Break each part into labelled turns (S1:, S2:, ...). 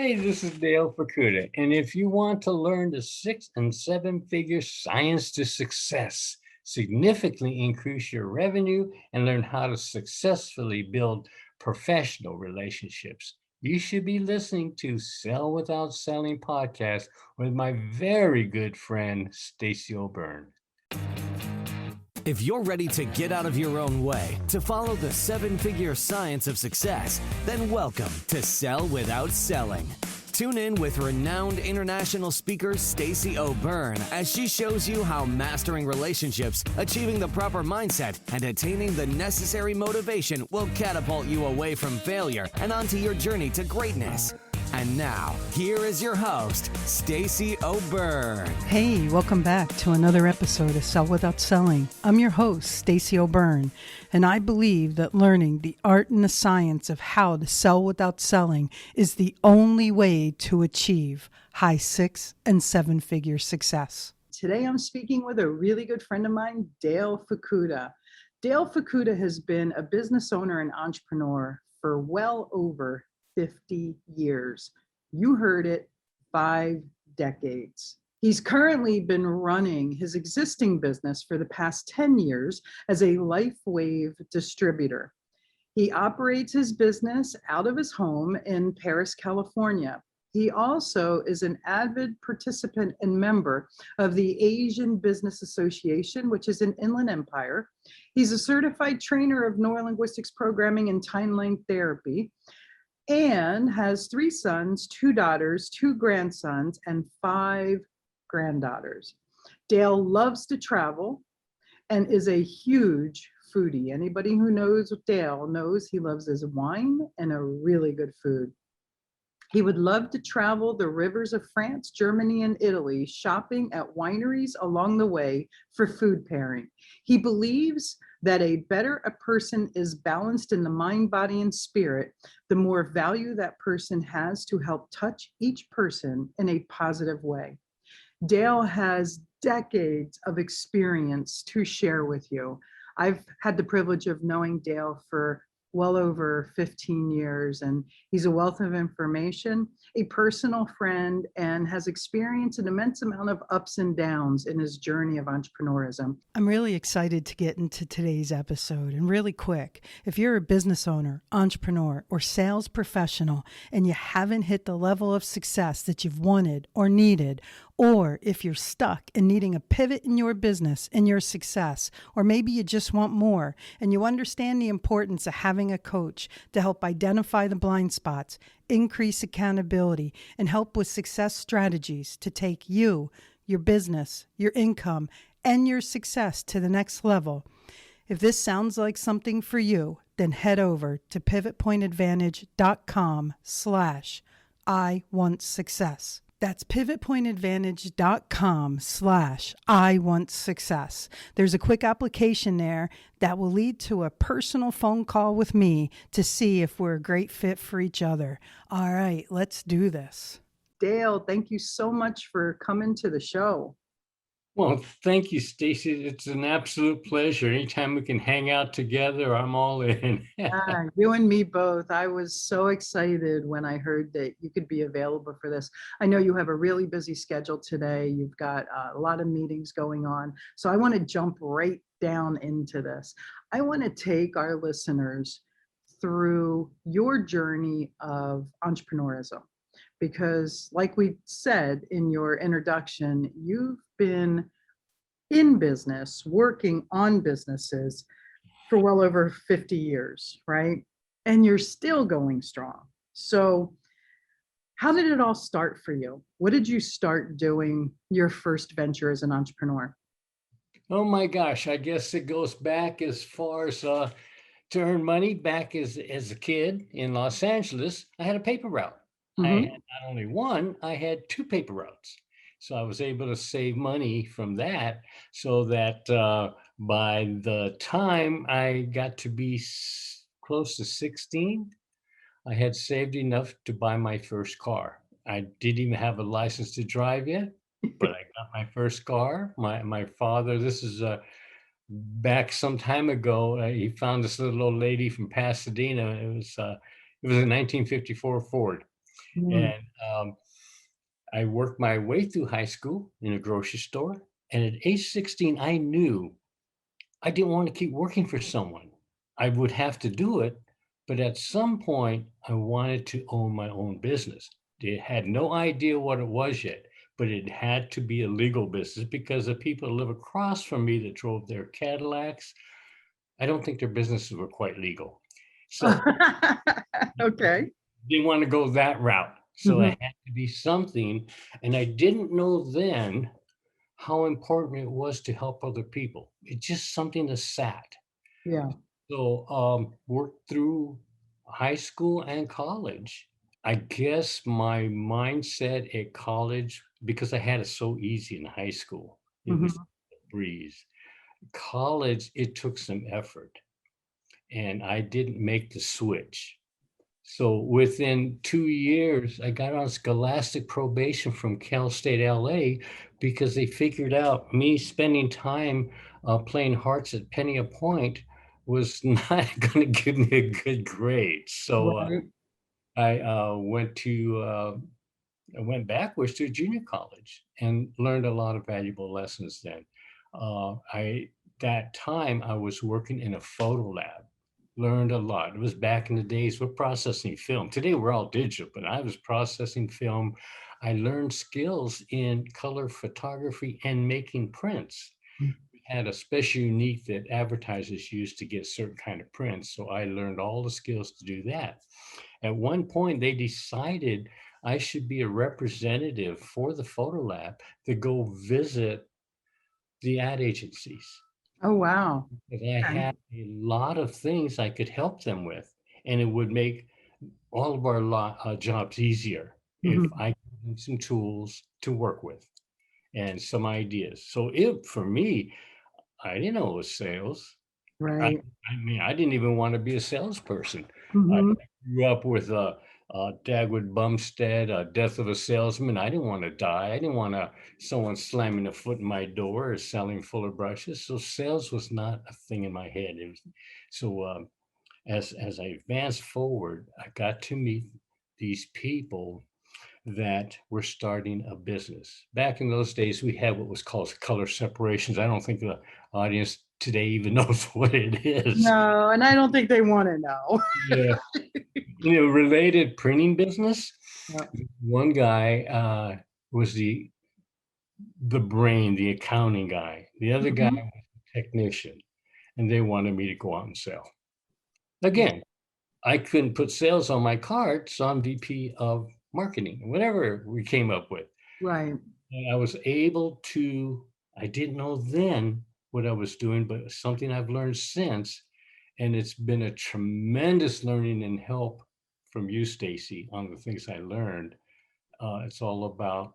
S1: Hey, this is Dale Fukuda, and if you want to learn the 6 and 7-figure science to success, significantly increase your revenue, and learn how to successfully build professional relationships, you should be listening to Sell Without Selling podcast with my very good friend, Stacey O'Byrne.
S2: If you're ready to get out of your own way to follow the 7-figure science of success, then welcome to Sell Without Selling. Tune in with renowned international speaker Stacey O'Byrne as she shows you how mastering relationships, achieving the proper mindset, and attaining the necessary motivation will catapult you away from failure and onto your journey to greatness. And now, here is your host, Stacey O'Byrne.
S3: Hey, welcome back to another episode of Sell Without Selling. I'm your host, Stacey O'Byrne, and I believe that learning the art and the science of how to sell without selling is the only way to achieve high 6 and 7-figure success. Today, I'm speaking with a really good friend of mine, Dale Fukuda. Dale Fukuda has been a business owner and entrepreneur for well over 50 years. You heard it, 5 decades. He's currently been running his existing business for the past 10 years as a LifeWave distributor. He operates his business out of his home in Paris, California. He also is an avid participant and member of the Asian Business Association, which is an Inland Empire. He's a certified trainer of neurolinguistics programming and timeline therapy, and has 3 sons, 2 daughters, 2 grandsons, and 5 granddaughters. Dale loves to travel and is a huge foodie. Anybody who knows Dale knows he loves his wine and a really good food. He would love to travel the rivers of France, Germany, and Italy, shopping at wineries along the way for food pairing. He believes that a better a person is balanced in the mind, body, and spirit, the more value that person has to help touch each person in a positive way. Dale has decades of experience to share with you. I've had the privilege of knowing Dale for well over 15 years, and he's a wealth of information, a personal friend, and has experienced an immense amount of ups and downs in his journey of entrepreneurism. I'm really excited to get into today's episode. And really quick, if you're a business owner, entrepreneur, or sales professional, and you haven't hit the level of success that you've wanted or needed, or if you're stuck and needing a pivot in your business and your success, or maybe you just want more and you understand the importance of having a coach to help identify the blind spots, increase accountability, and help with success strategies to take you, your business, your income, and your success to the next level. If this sounds like something for you, then head over to pivotpointadvantage.com/I want success. That's pivotpointadvantage.com/I want success. There's a quick application there that will lead to a personal phone call with me to see if we're a great fit for each other. All right, let's do this. Dale, thank you so much for coming to the show.
S1: Well, thank you, Stacey. It's an absolute pleasure. Anytime we can hang out together, I'm all in.
S3: You and me both. I was so excited when I heard that you could be available for this. I know you have a really busy schedule today. You've got a lot of meetings going on. So I want to jump right down into this. I want to take our listeners through your journey of entrepreneurism. Because like we said in your introduction, you've been in business, working on businesses for well over 50 years, right? And you're still going strong. So how did it all start for you? What did you start doing your first venture as an entrepreneur?
S1: Oh my gosh, I guess it goes back as far as to earn money. Back as a kid in Los Angeles, I had a paper route. I had not only one, I had 2 paper routes. So I was able to save money from that so that by the time I got to be close to 16, I had saved enough to buy my first car. I didn't even have a license to drive yet, but I got my first car. My father, this is back some time ago, he found this little old lady from Pasadena. It was a 1954 Ford. And I worked my way through high school in a grocery store. And at age 16, I knew I didn't want to keep working for someone. I would have to do it, but at some point, I wanted to own my own business. They had no idea what it was yet, but it had to be a legal business because the people that live across from me that drove their Cadillacs, I don't think their businesses were quite legal. So
S3: Okay.
S1: didn't want to go that route. So
S3: Mhm.
S1: it had to be something. And I didn't know then how important it was to help other people. It's just something that sat.
S3: Yeah.
S1: So worked through high school and college. I guess my mindset at college, because I had it so easy in high school, it was
S3: Mhm.
S1: a breeze. College, it took some effort, and I didn't make the switch. So within 2 years, I got on scholastic probation from Cal State LA because they figured out me spending time playing hearts at Penny a Point was not going to give me a good grade. So
S3: Right.
S1: I I went backwards to junior college and learned a lot of valuable lessons then. I that time I was working in a photo lab, learned a lot. It was back in the days we're processing film. Today we're all digital, but I was processing film. I learned skills in color photography and making prints. We had a special unique that advertisers use to get certain kind of prints. So I learned all the skills to do that. At one point, they decided I should be a representative for the photo lab to go visit the ad agencies.
S3: Oh, wow.
S1: Because I
S3: Okay.
S1: had a lot of things I could help them with, and it would make all of our jobs easier if
S3: Mhm.
S1: I gave them some tools to work with and some ideas. So it for me, I didn't know it was sales. I,
S3: Right.
S1: I mean, I didn't even want to be a salesperson. I
S3: Mhm.
S1: grew up with Dagwood Bumstead, Death of a Salesman. I didn't want to die. I didn't want someone slamming a foot in my door or selling fuller brushes. So sales was not a thing in my head. It was, so as I advanced forward, I got to meet these people that were starting a business. Back in those days, we had what was called color separations. I don't think the audience today even knows what it is.
S3: No, and I don't think they want to know.
S1: Yeah. Related printing business.
S3: Yeah.
S1: One guy was the brain, the accounting guy. The other guy
S3: Mhm.
S1: was the technician, and they wanted me to go out and sell. Again, I couldn't put sales on my card, so I'm VP of marketing, whatever we came up with.
S3: Right.
S1: And I was able to, I didn't know then what I was doing, but it's something I've learned since. And it's been a tremendous learning and help from you, Stacey, on the things I learned. It's all about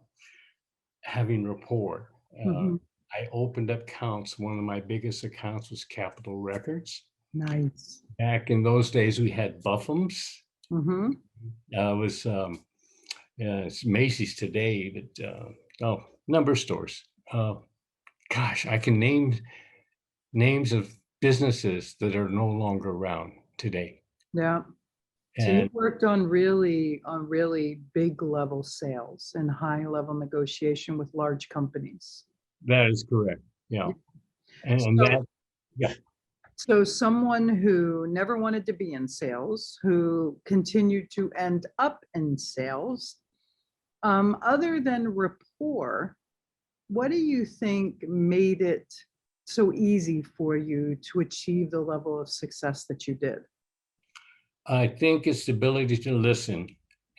S1: having rapport. Uh,
S3: Mhm.
S1: I opened up accounts. One of my biggest accounts was Capitol Records.
S3: Nice.
S1: Back in those days, we had Buffums.
S3: Mhm.
S1: It was it's Macy's today, but oh, number of stores. Gosh, I can name names of businesses that are no longer around today.
S3: Yeah. So you
S1: And
S3: worked on really big level sales and high level negotiation with large companies.
S1: that is correct. Yeah.
S3: Yeah.
S1: And
S3: So
S1: that, yeah.
S3: so someone who never wanted to be in sales, who continued to end up in sales, other than rapport, what do you think made it so easy for you to achieve the level of success that you did?
S1: I think it's the ability to listen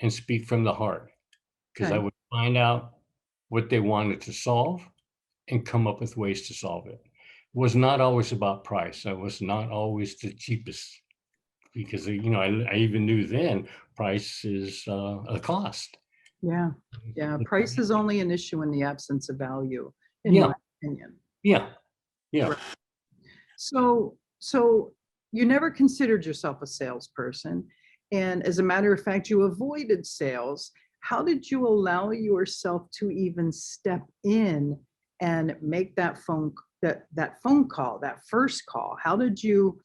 S1: and speak from the heart because I
S3: Okay.
S1: would find out what they wanted to solve and come up with ways to solve it. It was not always about price. I was not always the cheapest because, I even knew then price is a cost.
S3: Yeah. Yeah. Price is only an issue in the absence of value, in
S1: Yeah,
S3: my opinion.
S1: yeah, yeah.
S3: Right. So you never considered yourself a salesperson. And as a matter of fact, you avoided sales. How did you allow yourself to even step in and make that phone call, that first call? How did you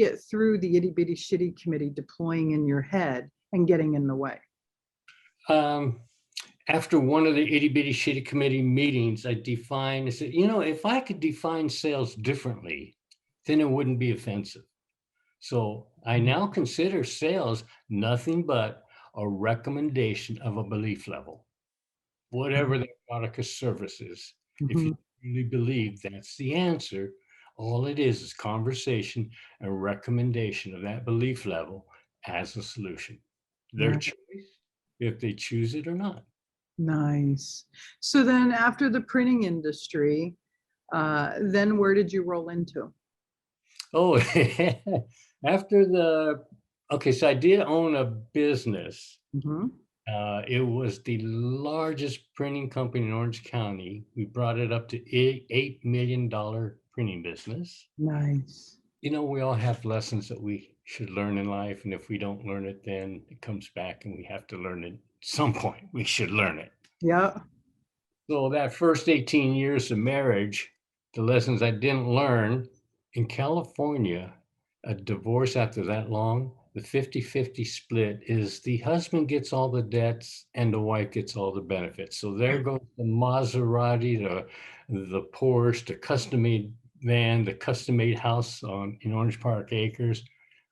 S3: get through the itty bitty shitty committee deploying in your head and getting in the way?
S1: Um, After one of the itty bitty shitty committee meetings, I said, if I could define sales differently, then it wouldn't be offensive. So I now consider sales nothing but a recommendation of a belief level, whatever the product or service is. If you really believe that's the answer, all it is conversation and recommendation of that belief level as a solution. Their
S3: Right.
S1: choice, if they choose it or not.
S3: Nice. So then after the printing industry, then where did you roll into?
S1: Oh, okay, so I did own a business.
S3: Mm-hmm.
S1: It was the largest printing company in Orange County. We brought it up to $8 million printing business.
S3: Nice.
S1: We all have lessons that we should learn in life. And if we don't learn it, then it comes back and we have to learn it at some point. We should learn it.
S3: Yeah.
S1: So that first 18 years of marriage, the lessons I didn't learn in California, a divorce after that long, the 50-50 split is the husband gets all the debts and the wife gets all the benefits. So there goes the Maserati, the Porsche, the custom-made van, the custom-made house in Orange Park Acres,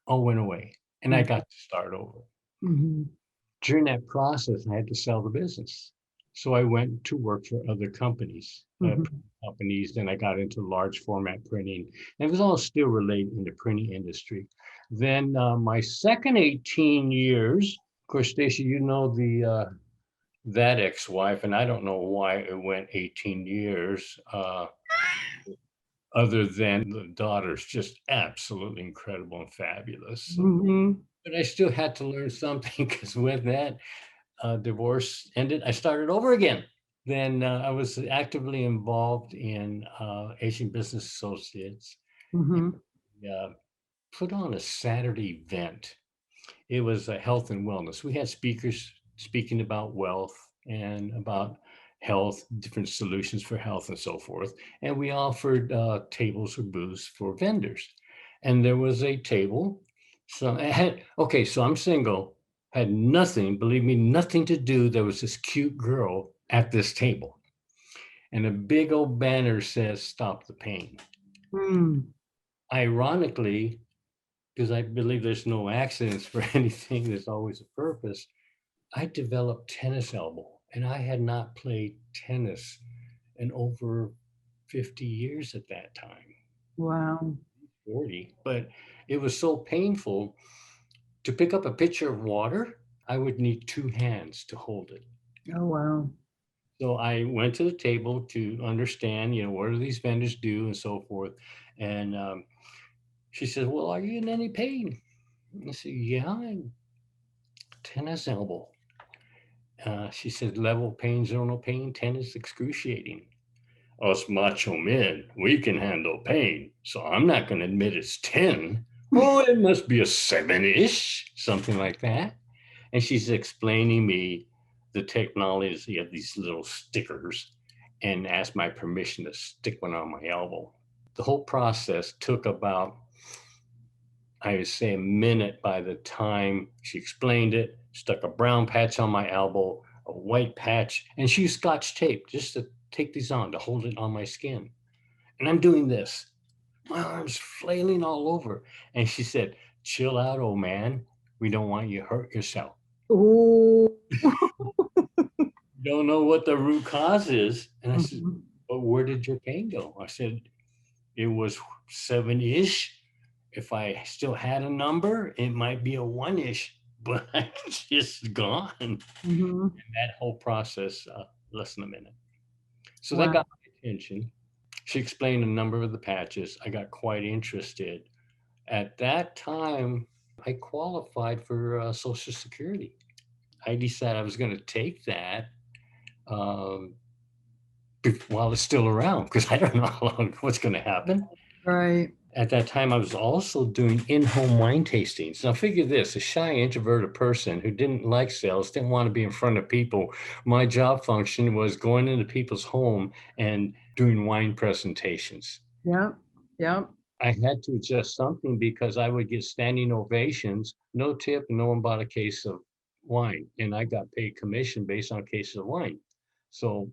S1: all went away. And I got to start over.
S3: Mm-hmm.
S1: During that process, I had to sell the business. So I went to work for other companies, then I got into large format printing. And it was all still related in the printing industry. Then my second 18 years, of course, Stacey, that ex-wife, and I don't know why it went 18 years, other than the daughters, just absolutely incredible and fabulous.
S3: Mm-hmm.
S1: But I still had to learn something because when that divorce ended, I started over again. Then I was actively involved in Asian Business Associates.
S3: Mm-hmm.
S1: Put on a Saturday event. It was health and wellness. We had speakers speaking about wealth and about health, different solutions for health and so forth. And we offered tables or booths for vendors. And there was a table. So I'm single, had nothing, believe me, nothing to do. There was this cute girl at this table. And a big old banner says, "Stop the pain." Ironically, because I believe there's no accidents for anything, there's always a purpose. I developed tennis elbow, and I had not played tennis in over 50 years at that time.
S3: Wow.
S1: 40, but it was so painful. To pick up a pitcher of water, I would need two hands to hold it.
S3: Oh, wow.
S1: So I went to the table to understand, what do these vendors do and so forth. And she said, "Well, are you in any pain?" I said, "Yeah, I'm tennis elbow." She said, "Level pain, zonal pain, tennis excruciating. Us macho men, we can handle pain. So I'm not going to admit it's 10. Oh, it must be a 7-ish, something like that." And she's explaining me the technology of these little stickers and asked my permission to stick one on my elbow. The whole process took about, I would say, a minute by the time she explained it, stuck a brown patch on my elbow, a white patch, and she used Scotch tape just to take these on, to hold it on my skin. And I'm doing this. My arms flailing all over. And she said, "Chill out, old man. We don't want you to hurt yourself.
S3: Oh.
S1: Don't know what the root cause is." And I said, "But where did your pain go?" I said, "It was 7-ish. If I still had a number, it might be a 1-ish, but it's just gone."
S3: Mm-hmm.
S1: And that whole process, less than a minute. So
S3: Wow.
S1: that got my attention. She explained a number of the patches. I got quite interested. At that time, I qualified for Social Security. I decided I was going to take that while it's still around, because I don't know what's going to happen.
S3: Right.
S1: At that time, I was also doing in-home wine tastings. Now, figure this: a shy, introverted person who didn't like sales, didn't want to be in front of people. My job function was going into people's home and doing wine presentations.
S3: Yep. Yep.
S1: I had to adjust something because I would get standing ovations, no tip, no one bought a case of wine, and I got paid commission based on cases of wine. So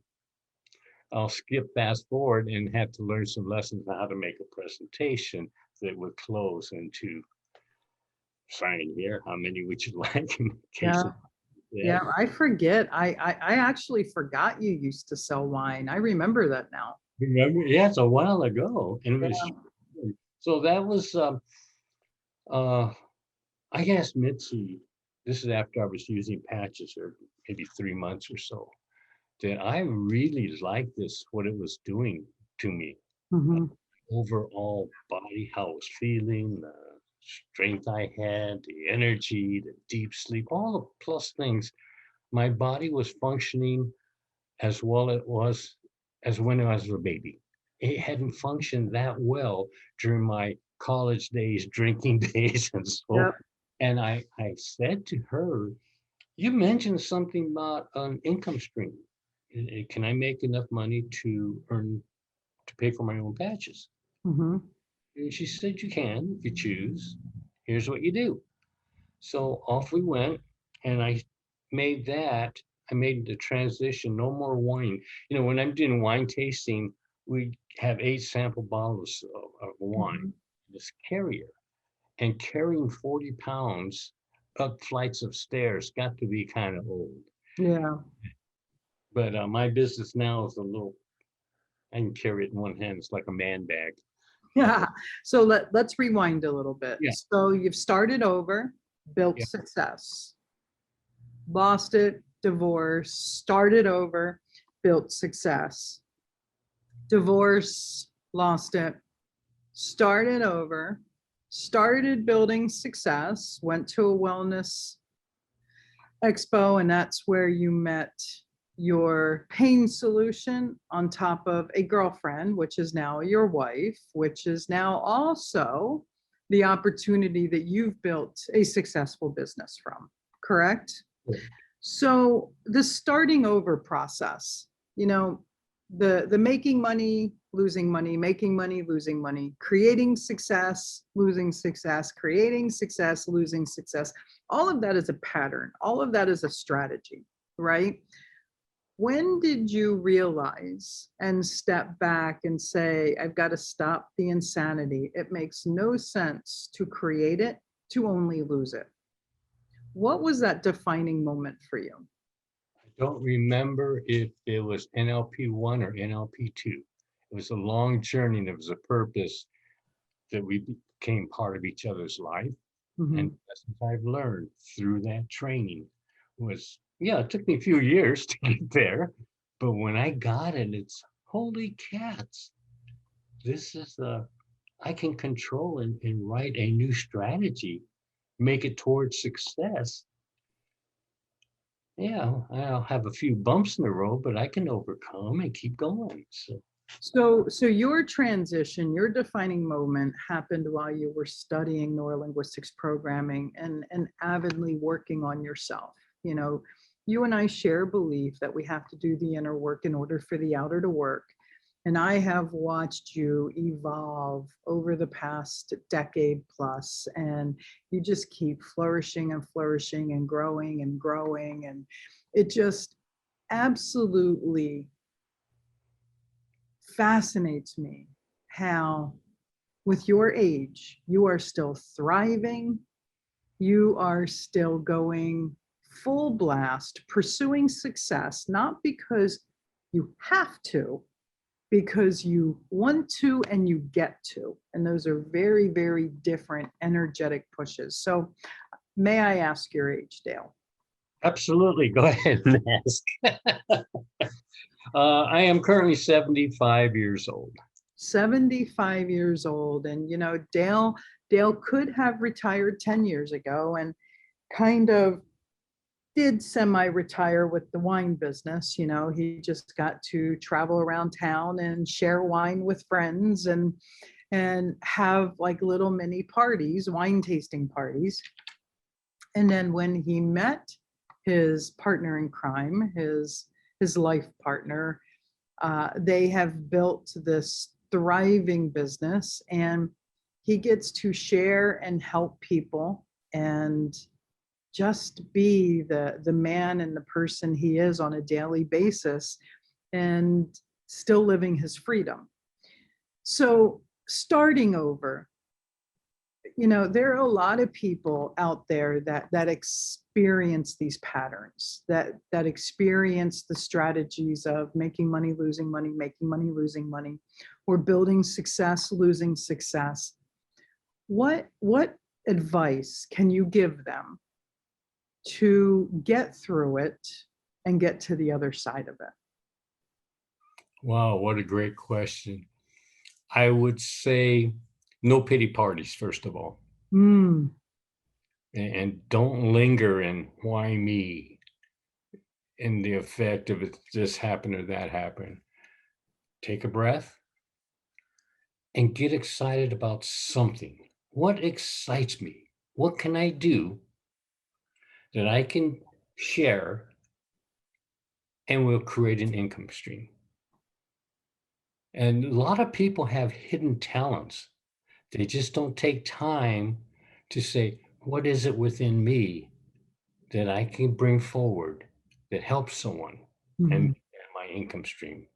S1: I'll skip fast forward and have to learn some lessons on how to make a presentation that would close into sign here. How many would you like in case
S3: Yeah.
S1: of that?
S3: Yeah, I forget. I actually forgot you used to sell wine. I remember that now.
S1: Remember? Yeah, it's a while ago, and it was
S3: Yeah.
S1: so that was uh I guess Mitzi. This is after I was using patches, or maybe 3 months or so. That I really liked this, what it was doing to me.
S3: Hmm.
S1: Overall body, how I was feeling, the strength I had, the energy, the deep sleep, all the plus things. My body was functioning as well it was as when I was a baby. It hadn't functioned that well during my college days, drinking days, and so.
S3: Yep.
S1: And I said to her, "You mentioned something about an income stream. Can I make enough money to earn to pay for my own patches?"
S3: Hmm.
S1: And she said, "You can if you choose. Here's what you do." So off we went, and made that. I made the transition. No more wine. When I'm doing wine tasting, we have 8 sample bottles of wine.
S3: Hmm.
S1: This carrier, and carrying 40 pounds up flights of stairs got to be kind of old.
S3: Yeah.
S1: But my business now is a little. I can carry it in one hand. It's like a man bag.
S3: Yeah. So let's rewind a little bit.
S1: Yeah.
S3: So you've started over, built
S1: Yeah.
S3: success, lost it, divorce, started over, built success, divorce, lost it, started over, started building success, went to a wellness expo, and that's where you met your pain solution on top of a girlfriend, which is now your wife, which is now also the opportunity that you've built a successful business from, correct?
S1: Cool.
S3: So the starting over process, the making money, losing money, making money, losing money, creating success, losing success, creating success, losing success. All of that is a pattern. All of that is a strategy, right? When did you realize and step back and say, I've got to stop the insanity? It makes no sense to create it, to only lose it. What was that defining moment for you?
S1: I don't remember if it was NLP 1 or NLP 2. It was a long journey, and it was a purpose that we became part of each other's life. And
S3: Mhm.
S1: lessons I've learned through that training was, yeah, it took me a few years to get there. But when I got it, it's holy cats. This is I can control and write a new strategy, make it towards success. Yeah, I'll have a few bumps in the road, but I can overcome and keep going. So
S3: So your transition, your defining moment happened while you were studying neurolinguistics programming and avidly working on yourself. You know, you and I share a belief that we have to do the inner work in order for the outer to work. And I have watched you evolve over the past decade plus, and you just keep flourishing and flourishing and growing and growing. And it just absolutely fascinates me how, with your age, you are still thriving, you are still going full blast, pursuing success, not because you have to, because you want to and you get to. And those are very, very different energetic pushes. So, may I ask your age, Dale?
S1: absolutely, go ahead and ask. I am currently 75 years old.
S3: 75 years old. And Dale could have retired 10 years ago and kind of did semi-retire with the wine business. He just got to travel around town and share wine with friends and have like little mini parties, wine tasting parties. And then when he met his partner in crime, his life partner, they have built this thriving business, and he gets to share and help people and just be the man and the person he is on a daily basis and still living his freedom. So starting over, there are a lot of people out there that experience these patterns, that experience the strategies of making money, losing money, making money, losing money, or building success, losing success. What advice can you give them to get through it and get to the other side of it?
S1: Wow, what a great question. I would say no pity parties, first of all.
S3: Mm.
S1: And don't linger in why me in the effect of it this happened or that happened. Take a breath and get excited about something. What excites me? What can I do that I can share and will create an income stream? And a lot of people have hidden talents. They just don't take time to say, what is it within me that I can bring forward that helps someone and
S3: Mhm.
S1: my income stream?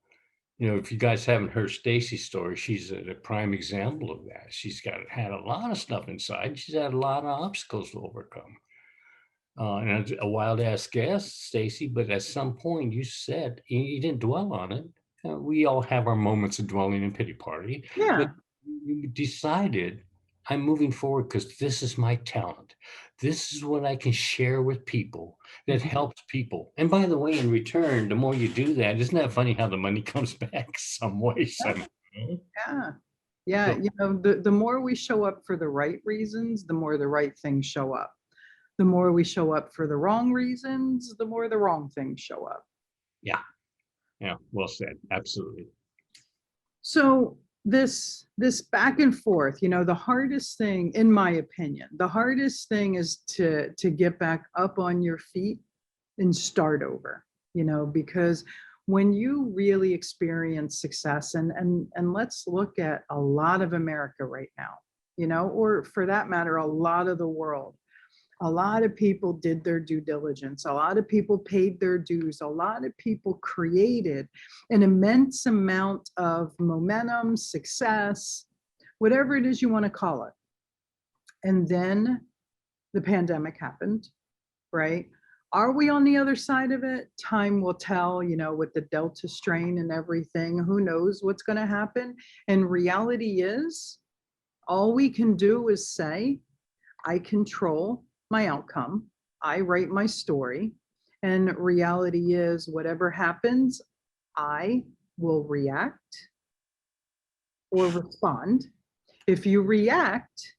S1: If you guys haven't heard Stacey's story, she's a prime example of that. She's had a lot of stuff inside. She's had a lot of obstacles to overcome. And it's a wild ass guess, Stacey, but at some point you said you didn't dwell on it. We all have our moments of dwelling in pity party, but
S3: Yeah.
S1: you decided I'm moving forward because this is my talent. This is what I can share with people that
S3: Mhm.
S1: helps people. And by the way, in return, the more you do that, isn't that funny how the money comes back some way, somehow?
S3: Yeah. Yeah.
S1: So,
S3: The more we show up for the right reasons, the more the right things show up. The more we show up for the wrong reasons, the more the wrong things show up.
S1: yeah, yeah, well said. Absolutely.
S3: So this back and forth, the hardest thing, in my opinion, the hardest thing is to get back up on your feet and start over, because when you really experience success, and let's look at a lot of America right now, or for that matter, a lot of the world. A lot of people did their due diligence. A lot of people paid their dues. A lot of people created an immense amount of momentum, success, whatever it is you want to call it. And then the pandemic happened, right? Are we on the other side of it? Time will tell, with the Delta strain and everything. Who knows what's going to happen? And reality is, all we can do is say, I control my outcome. I write my story. And reality is, whatever happens, I will react or respond. If you react,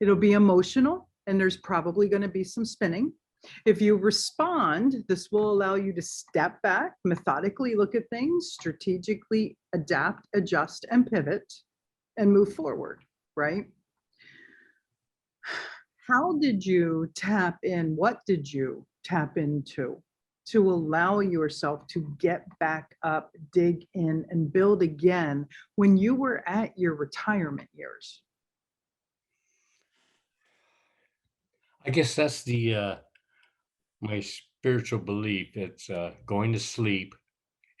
S3: it'll be emotional and there's probably going to be some spinning. If you respond, this will allow you to step back, methodically look at things, strategically adapt, adjust, and pivot and move forward, right? How did you tap in? What did you tap into to allow yourself to get back up, dig in, and build again when you were at your retirement years?
S1: I guess that's the my spiritual belief. It's going to sleep.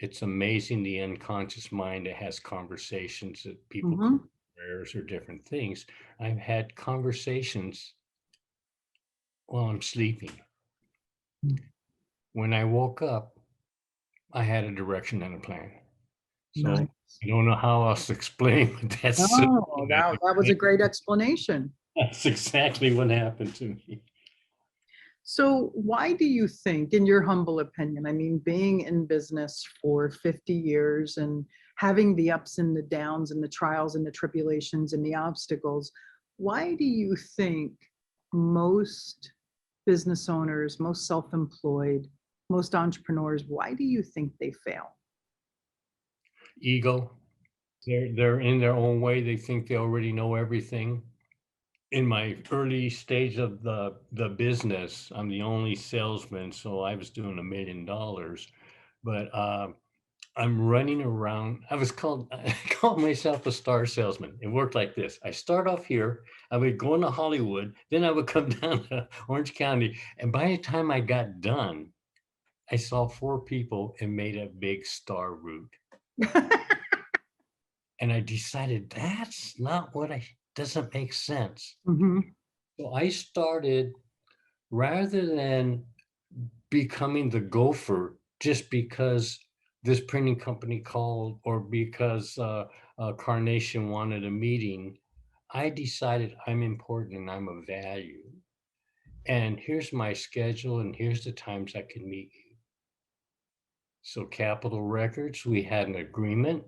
S1: It's amazing the unconscious mind that has conversations that people
S3: Mm-hmm.
S1: call prayers or different things. I've had conversations while I'm sleeping. When I woke up, I had a direction and a plan. So
S3: Nice.
S1: I don't know how else to explain, but
S3: Oh, that was a great explanation.
S1: that's exactly what happened to me.
S3: So, why do you think, in your humble opinion, I mean, being in business for 50 years and having the ups and the downs and the trials and the tribulations and the obstacles, why do you think most business owners, most self employed, most entrepreneurs, why do you think they fail?
S1: Ego. They're in their own way. They think they already know everything. In my early stage of the business, I'm the only salesman, so I was doing $1 million. But I'm running around. I called myself a star salesman. It worked like this. I start off here, I would go into Hollywood, then I would come down to Orange County. And by the time I got done, I saw 4 people and made a big star route. And I decided that's not doesn't make sense.
S3: Mm-hmm.
S1: So I started, rather than becoming the gopher just because this printing company called or because Carnation wanted a meeting, I decided I'm important and I'm of value. And here's my schedule and here's the times I can meet you. So Capitol Records, we had an agreement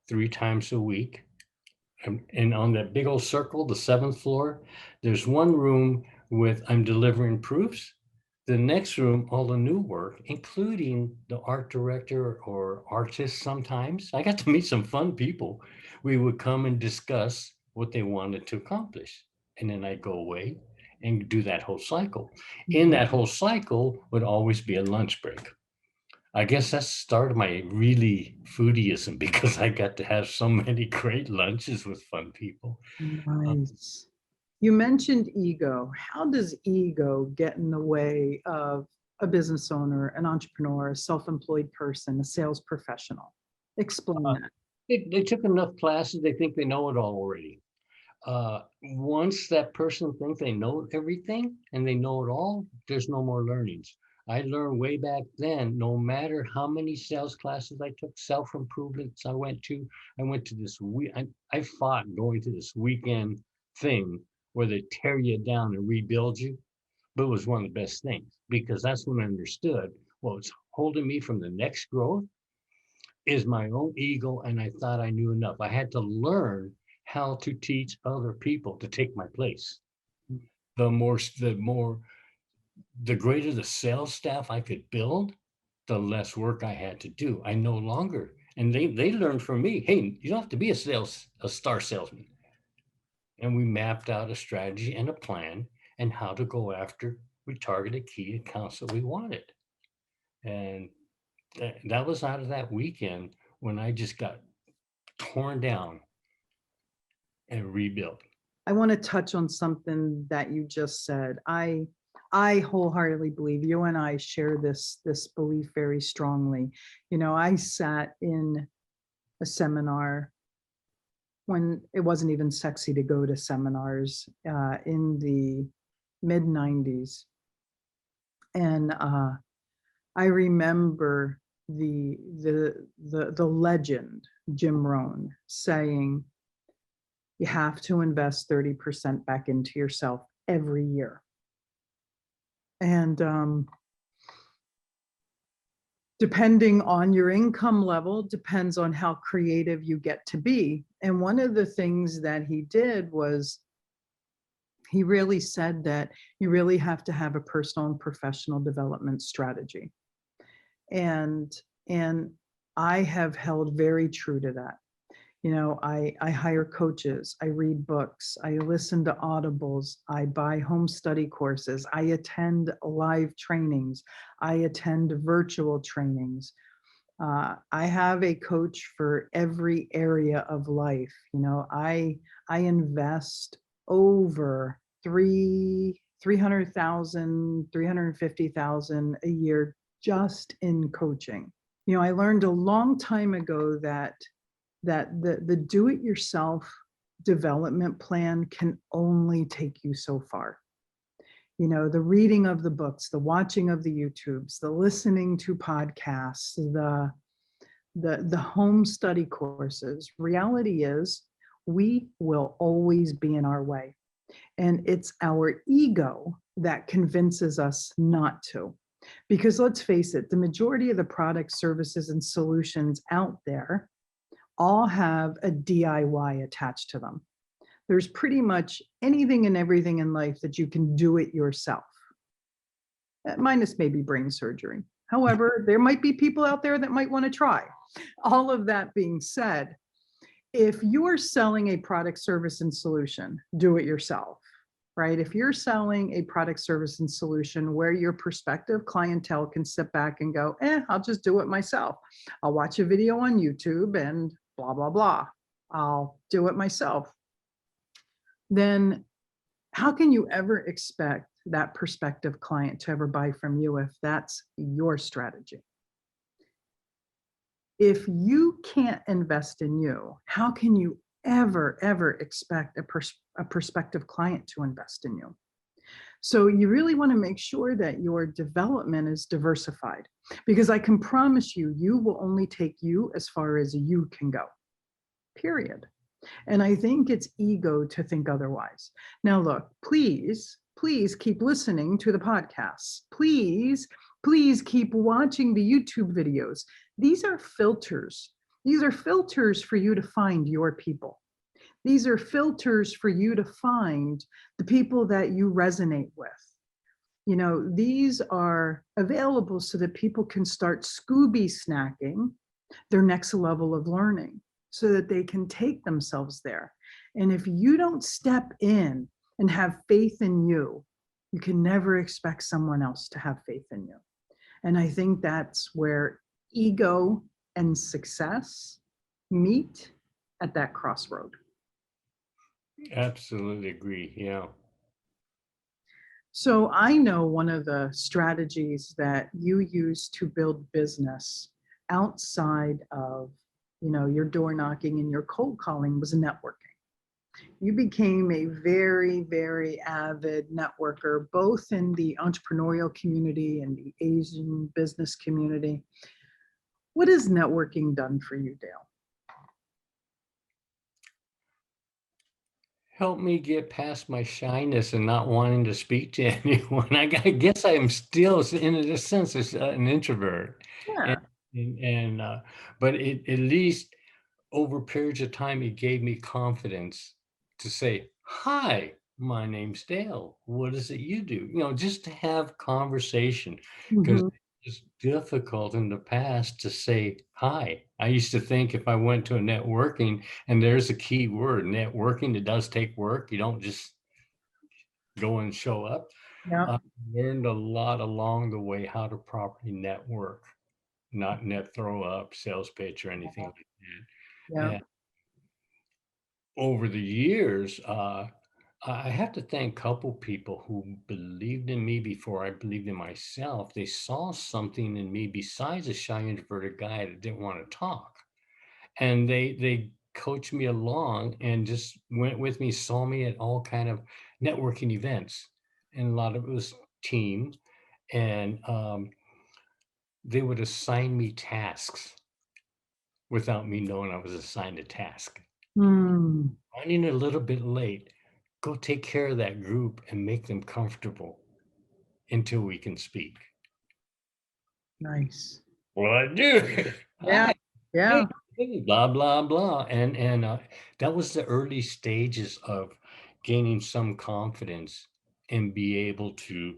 S1: 3 times a week. And on that big old circle, the 7th floor, there's one room with I'm delivering proofs. The next room, all the new work, including the art director or artist sometimes. I got to meet some fun people. We would come and discuss what they wanted to accomplish. And then I'd go away and do that whole cycle. In that whole cycle would always be a lunch break. I guess that started my really foodieism because I got to have so many great lunches with fun people.
S3: Nice. You mentioned ego. How does ego get in the way of a business owner, an entrepreneur, a self-employed person, a sales professional? Explain that.
S1: They took enough classes, they think they know it all already. Once that person thinks they know everything and they know it all, there's no more learnings. I learned way back then, no matter how many sales classes I took, self-improvements I went to this I fought going to this weekend thing where they tear you down and rebuild you, but it was one of the best things because that's when I understood what was holding me from the next growth is my own ego, and I thought I knew enough. I had to learn how to teach other people to take my place. The greater the sales staff I could build, the less work I had to do. I no longer, and they learned from me, hey, you don't have to be a star salesman. And we mapped out a strategy and a plan and how to go after, we targeted key accounts that we wanted. And that was out of that weekend when I just got torn down and rebuilt.
S3: I want to touch on something that you just said. I wholeheartedly believe you and I share this belief very strongly. You know, I sat in a seminar when it wasn't even sexy to go to seminars in the mid 90s. And I remember the legend, Jim Rohn, saying, you have to invest 30% back into yourself every year. And depending on your income level, depends on how creative you get to be. And one of the things that he did was he really said that you really have to have a personal and professional development strategy. And I have held very true to that. You know, I hire coaches, I read books, I listen to audibles, I buy home study courses, I attend live trainings, I attend virtual trainings. I have a coach for every area of life. You know, I invest over 300,000, 350,000 a year just in coaching. You know, I learned a long time ago that the do-it-yourself development plan can only take you so far. You know, the reading of the books, the watching of the YouTubes, the listening to podcasts, the home study courses. Reality is we will always be in our way. And it's our ego that convinces us not to. Because let's face it, the majority of the products, services, and solutions out there all have a DIY attached to them. There's pretty much anything and everything in life that you can do it yourself, minus maybe brain surgery. However, there might be people out there that might want to try. All of that being said, if you are selling a product, service, and solution, do it yourself, right? If you're selling a product, service, and solution where your prospective clientele can sit back and go, I'll just do it myself. I'll watch a video on YouTube and blah, blah, blah. I'll do it myself. Then how can you ever expect that prospective client to ever buy from you if that's your strategy? If you can't invest in you, how can you ever expect a prospective client to invest in you? So you really want to make sure that your development is diversified, because I can promise you, you will only take you as far as you can go, period. And I think it's ego to think otherwise. Now, look, please keep listening to the podcasts. Please keep watching the YouTube videos. These are filters. These are filters for you to find your people. These are filters for you to find the people that you resonate with. You know, these are available so that people can start Scooby snacking their next level of learning, so that they can take themselves there. And if you don't step in and have faith in you, you can never expect someone else to have faith in you. And I think that's where ego and success meet at that crossroad.
S1: Absolutely agree. Yeah.
S3: So I know one of the strategies that you use to build business outside of, you know, your door knocking and your cold calling was networking. You became a very avid networker, both in the entrepreneurial community and the Asian business community. What has networking done for you, Dale?
S1: Help me get past my shyness and not wanting to speak to anyone. I guess I am still, in a sense, an introvert.
S3: Yeah.
S1: But at least over periods of time, it gave me confidence to say, hi, my name's Dale. What is it you do? You know, just to have conversation, because it's difficult in the past to say hi. I used to think if I went to a networking, and there's a key word, networking, it does take work. You don't just go and show up.
S3: Yeah.
S1: I learned a lot along the way how to properly network, not net throw up, sales pitch, or anything like that.
S3: Yeah.
S1: And over the years, I have to thank a couple people who believed in me before I believed in myself. They saw something in me besides a shy introverted guy that didn't want to talk. And they coached me along and just went with me, saw me at all kind of networking events. And a lot of it was team. And they would assign me tasks without me knowing I was assigned a task. Running a little bit late, go take care of that group and make them comfortable until we can speak.
S3: Nice.
S1: Well, I do.
S3: Yeah. Yeah.
S1: Hey, blah, blah, blah. And that was the early stages of gaining some confidence and be able to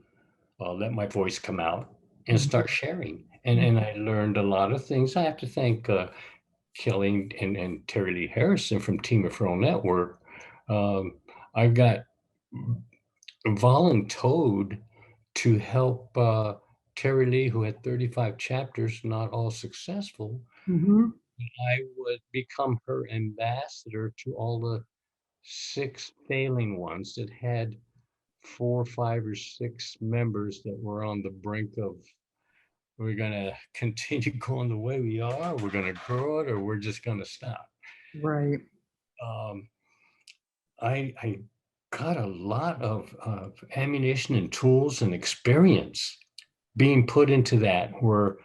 S1: let my voice come out and start sharing. And I learned a lot of things. I have to thank Kelly and Terry Lee Harrison from Team Referral Network. I got voluntoed to help Terry Lee, who had 35 chapters, not all successful. I would become her ambassador to all the 6 failing ones that had 4, 5, or 6 members that were on the brink of, we're going to continue going the way we are, we're going to grow it, or we're just going to stop.
S3: Right.
S1: I got a lot of ammunition and tools and experience being put into that, where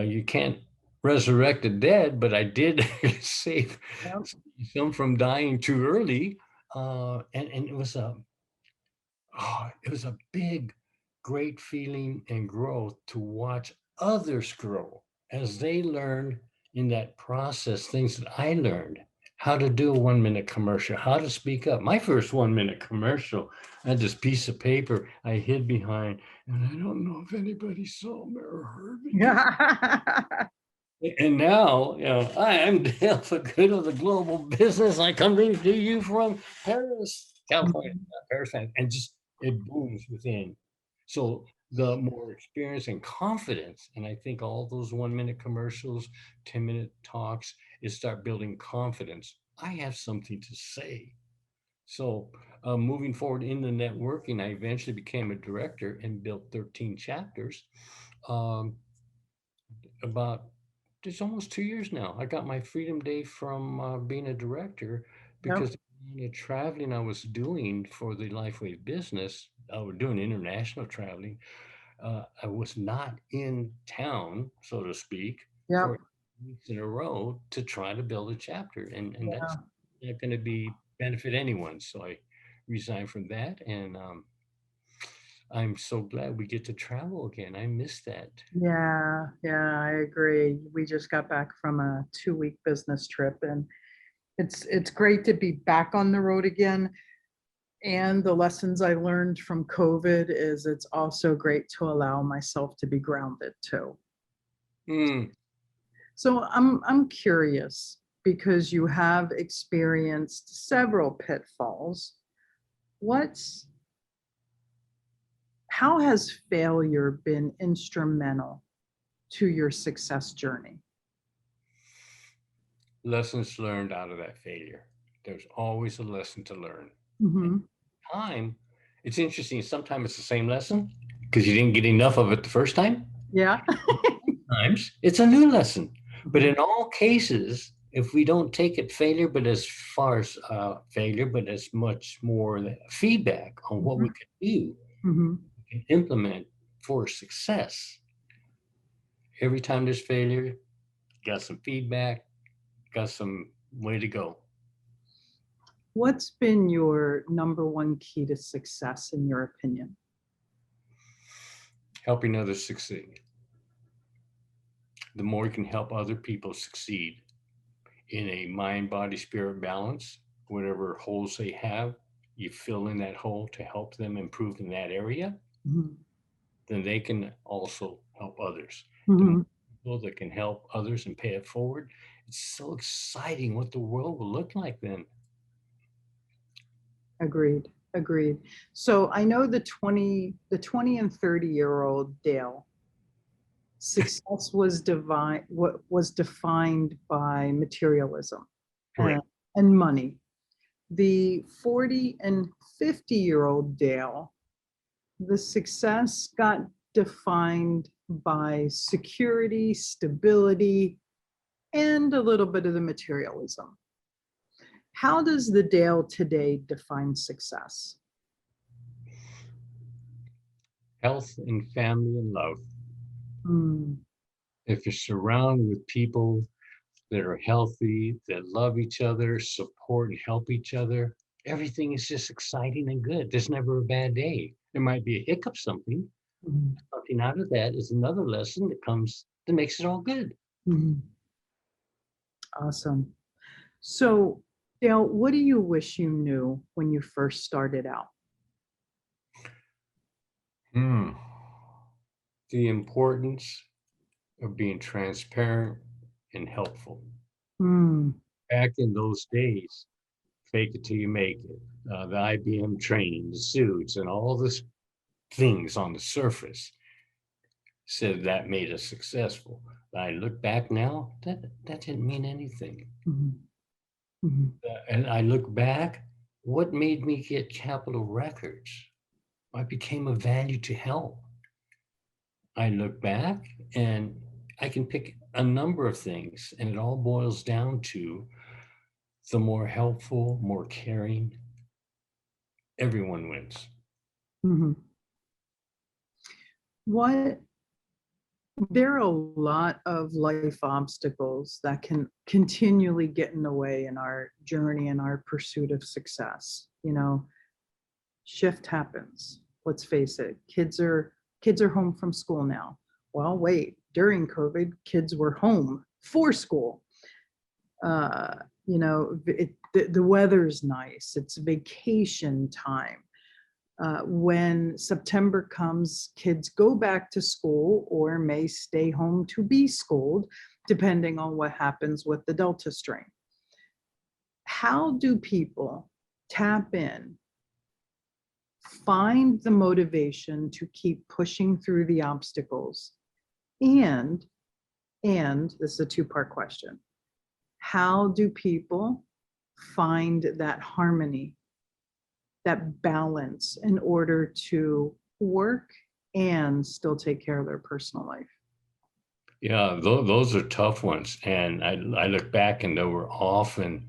S1: you can't resurrect the dead, but I did save some from dying too early. And it was a big, great feeling and growth to watch others grow as they learn in that process things that I learned. How to do a 1-minute commercial, how to speak up. My first 1-minute commercial, I had this piece of paper I hid behind, and I don't know if anybody saw me or heard me. And now, you know, hi, I'm Dale Fukuda of the Global Business. I come to you from Paris, California. parasite, and just it booms within. So the more experience and confidence, and I think all those 1 minute commercials, 10-minute talks, is start building confidence. I have something to say. So moving forward in the networking, I eventually became a director and built 13 chapters. Um, about it's almost 2 years now. I got my freedom day from being a director
S3: Yep.
S1: because the traveling I was doing for the LifeWave business, I was doing international traveling. I was not in town, so to speak,
S3: Yep.
S1: for weeks in a row to try to build a chapter, and that's
S3: Yeah.
S1: not going to be benefit anyone. So I resigned from that, and I'm so glad we get to travel again. I miss that.
S3: Yeah. Yeah. I agree. We just got back from a 2-week business trip, and it's great to be back on the road again. And the lessons I learned from COVID is it's also great to allow myself to be grounded too.
S1: Mm,
S3: So I'm curious because you have experienced several pitfalls. What's how has failure been instrumental to your success journey?
S1: lessons learned out of that failure. There's always a lesson to learn. And
S3: Hmm.
S1: time, it's interesting. Sometimes it's the same lesson because you didn't get enough of it the first time.
S3: Yeah.
S1: Times it's a new lesson. But
S3: Mhm.
S1: in all cases, if we don't take it failure, but as far as failure, but as much more feedback on what we can do,
S3: Mhm.
S1: we can implement for success. Every time there's failure, got some feedback, got some way to go.
S3: What's been your number one key to success in your opinion?
S1: Helping others succeed. The more you can help other people succeed in a mind, body, spirit balance, whatever holes they have, you fill in that hole to help them improve in that area,
S3: Mhm.
S1: then they can also help others. The more
S3: Mhm.
S1: people that can help others and pay it forward, it's so exciting what the world will look like then.
S3: Agreed. Agreed. So I know the 20 and 30-year-old Dale, success was divine, what was defined by materialism and,
S1: Correct.
S3: and money. The 40 and 50-year-old Dale, the success got defined by security, stability, and a little bit of the materialism. How does the Dale today define success?
S1: Health and family and love.
S3: Mm,
S1: If you're surrounded with people that are healthy, that love each other, support and help each other, everything is just exciting and good. There's never a bad day. There might be a hiccup,
S3: mm,
S1: something out of that is another lesson that comes that makes it all good.
S3: mm. Awesome. So, Dale, what do you wish you knew when you first started out?
S1: Hmm. The importance of being transparent and helpful.
S3: Mm,
S1: Back in those days, fake it till you make it. The IBM training, the suits, and all this things on the surface said that made us successful. But I look back now, that didn't mean anything.
S3: mhm, mhm,
S1: And I look back, what made me get Capitol Records? I became a value to help. I look back and I can pick a number of things, and it all boils down to the more helpful, more caring, everyone wins.
S3: mhm. What There are a lot of life obstacles that can continually get in the way in our journey and our pursuit of success. Shift happens. Let's face it. Kids are home from school now. Well, wait, during COVID, kids were home for school. Uh, the weather's nice. It's vacation time. When September comes, kids go back to school or may stay home to be schooled, depending on what happens with the Delta strain. How do people tap in find the motivation to keep pushing through the obstacles? And this is a two-part question. How do people find that harmony, that balance in order to work and still take care of their personal life?
S1: Yeah, those are tough ones. And I look back and there were often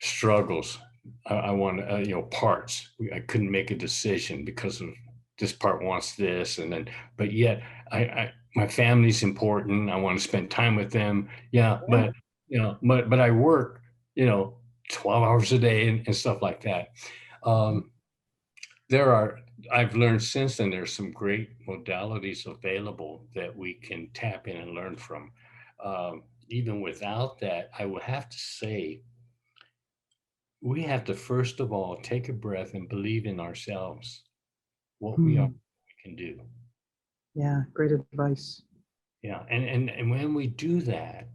S1: struggles. I want, parts. I couldn't make a decision because of this part wants this. And then, but yet my family's important. I want to spend time with them. Yeah. But, but I work, 12 hours a day and stuff like that. I've learned since then, there's some great modalities available that we can tap in and learn from. Even without that, I would have to say, we have to first of all take a breath and believe in ourselves, what we are, we can do.
S3: Yeah, great advice.
S1: Yeah, and when we do that,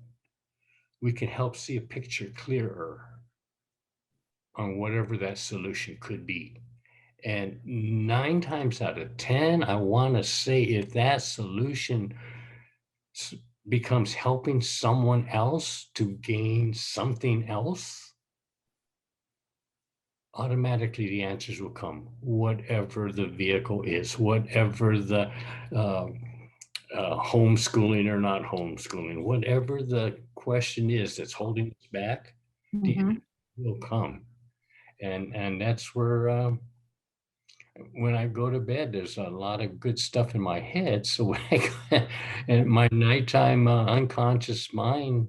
S1: we can help see a picture clearer on whatever that solution could be. And 9 times out of 10, I want to say, if that solution becomes helping someone else to gain something else, automatically the answers will come, whatever the vehicle is, whatever the homeschooling or not homeschooling, whatever the question is that's holding us back, the answer will come. And that's where, when I go to bed, there's a lot of good stuff in my head. So when and my nighttime unconscious mind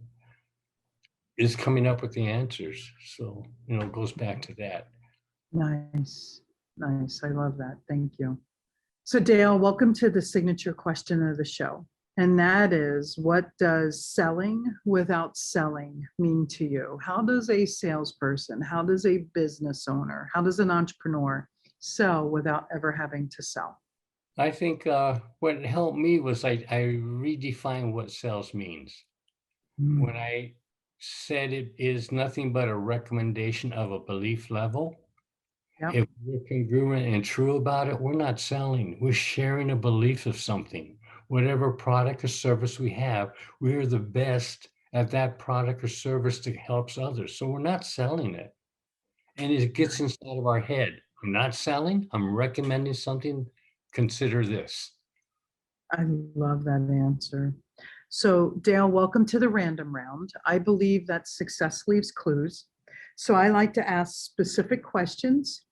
S1: is coming up with the answers. So, it goes back to that.
S3: Nice. I love that. Thank you. So Dale, welcome to the signature question of the show. And that is, what does selling without selling mean to you? How does a salesperson, how does a business owner, how does an entrepreneur sell without ever having to sell?
S1: I think what helped me was I redefined what sales means. When I said it is nothing but a recommendation of a belief level, if we're congruent and true about it, we're not selling. We're sharing a belief of something. Whatever product or service we have, we're the best at that product or service that helps others. So we're not selling it. And it gets inside of our head. I'm not selling, I'm recommending something. Consider this.
S3: I love that answer. So Dale, welcome to the random round. I believe that success leaves clues. So I like to ask specific questions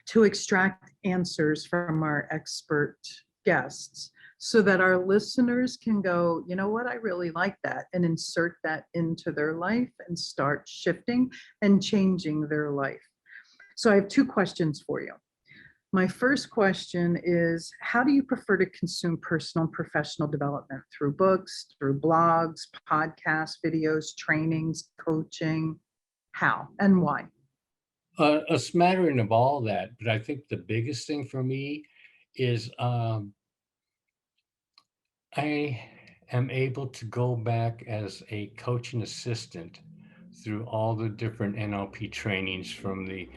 S3: to extract answers from our expert guests so that our listeners can go, you know what, I really like that, and insert that into their life and start shifting and changing their life. So I have 2 questions for you. My first question is, how do you prefer to consume personal and professional development? Through books, through blogs, podcasts, videos, trainings, coaching? How and why?
S1: A smattering of all that, but I think the biggest thing for me is I am able to go back as a coaching assistant through all the different NLP trainings, from the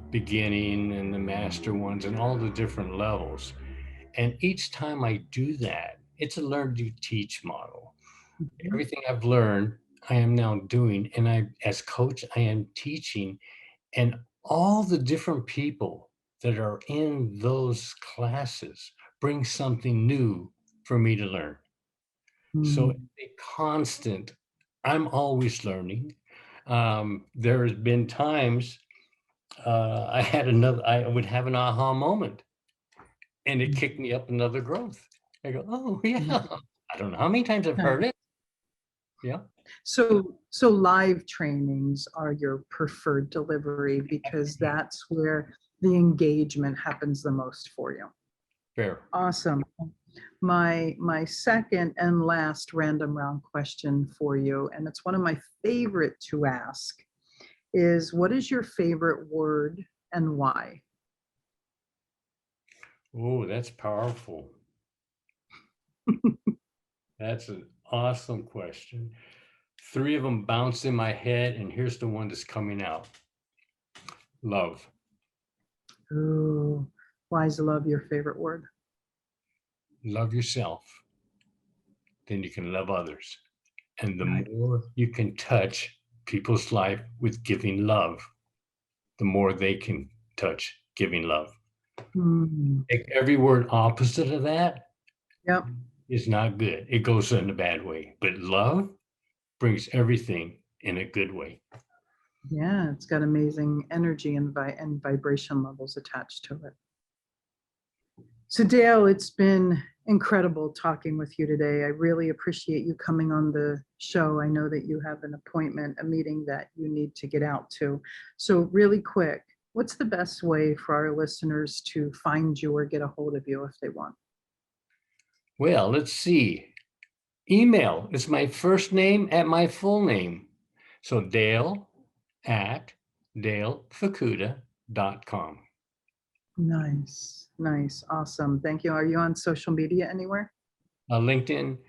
S1: beginning and the master ones and all the different levels. And each time I do that, it's a learn, do, teach model. Everything I've learned, I am now doing. And as coach, I am teaching. And all the different people that are in those classes bring something new for me to learn. So it's a constant, I'm always learning. There's been times I would have an aha moment and it kicked me up another growth. I go, oh yeah. I don't know how many times I've heard it. Yeah.
S3: So live trainings are your preferred delivery because that's where the engagement happens the most for you.
S1: Fair.
S3: Awesome. My second and last random round question for you, and it's one of my favorite to ask, is what is your favorite word and why?
S1: Oh, that's powerful. That's an awesome question. 3 of them bounced in my head, and here's the one that's coming out. Love.
S3: Ooh, why is love your favorite word?
S1: Love yourself, then you can love others. And the
S3: Right.
S1: more you can touch people's life with giving love, the more they can touch giving love.
S3: Mm,
S1: Like every word opposite of that
S3: yep.
S1: is not good. It goes in a bad way. But love brings everything in a good way.
S3: Yeah, it's got amazing energy and vibration levels attached to it. So Dale, it's been incredible talking with you today. I really appreciate you coming on the show. I know that you have an appointment, a meeting that you need to get out to. So really quick, what's the best way for our listeners to find you or get a hold of you if they want?
S1: Well, let's see. Email is my first name at my full name. So Dale at dalefukuda.com.
S3: Nice, nice, awesome. Thank you. Are you on social media anywhere?
S1: LinkedIn.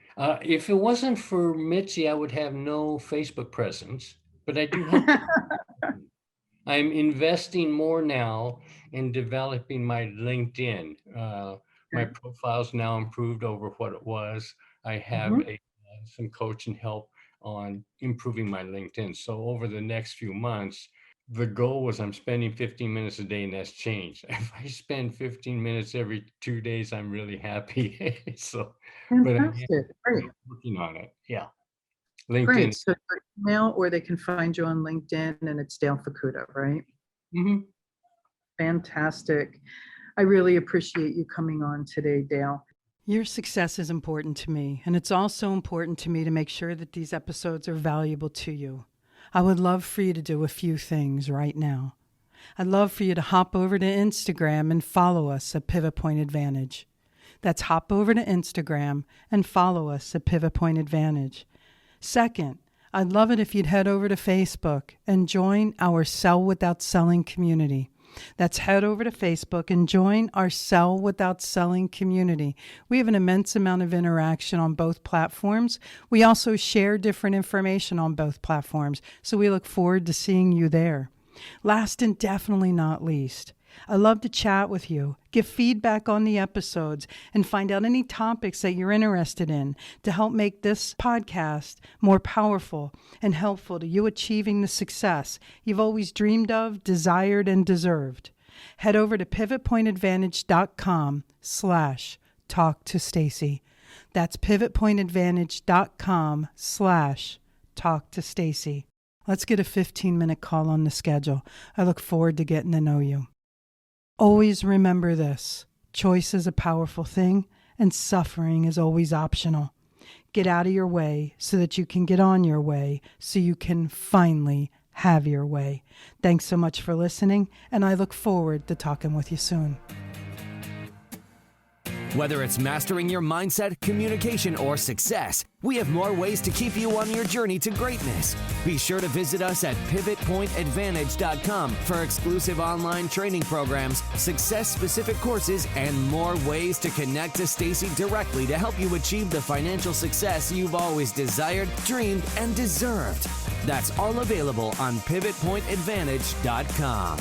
S1: If it wasn't for Mitzi, I would have no Facebook presence, but I do have. I'm investing more now in developing my LinkedIn. My profile's now improved over what it was. I have some coaching help on improving my LinkedIn. So over the next few months, the goal was I'm spending 15 minutes a day, and that's changed. If I spend 15 minutes every 2 days, I'm really happy. So, but I am
S3: Fantastic. Great.
S1: working on it. Yeah.
S3: Great.
S1: LinkedIn.
S3: So your email, or they can find you on LinkedIn, and it's Dale Fukuda, right?
S1: Mhm.
S3: Fantastic. I really appreciate you coming on today, Dale. Your success is important to me, and it's also important to me to make sure that these episodes are valuable to you. I would love for you to do a few things right now. I'd love for you to hop over to Instagram and follow us at Pivot Point Advantage. That's hop over to Instagram and follow us at Pivot Point Advantage. Second, I'd love it if you'd head over to Facebook and join our Sell Without Selling community. That's head over to Facebook and join our Sell Without Selling community. We have an immense amount of interaction on both platforms. We also share different information on both platforms, so we look forward to seeing you there. Last and definitely not least, I love to chat with you, give feedback on the episodes, and find out any topics that you're interested in to help make this podcast more powerful and helpful to you achieving the success you've always dreamed of, desired, and deserved. Head over to pivotpointadvantage.com/talk to Stacey. That's pivotpointadvantage.com/talk to Stacey. Let's get a 15-minute call on the schedule. I look forward to getting to know you. Always remember this: choice is a powerful thing, and suffering is always optional. Get out of your way so that you can get on your way, so you can finally have your way. Thanks so much for listening, and I look forward to talking with you soon.
S2: Whether it's mastering your mindset, communication, or success, we have more ways to keep you on your journey to greatness. Be sure to visit us at pivotpointadvantage.com for exclusive online training programs, success-specific courses, and more ways to connect to Stacey directly to help you achieve the financial success you've always desired, dreamed, and deserved. That's all available on pivotpointadvantage.com.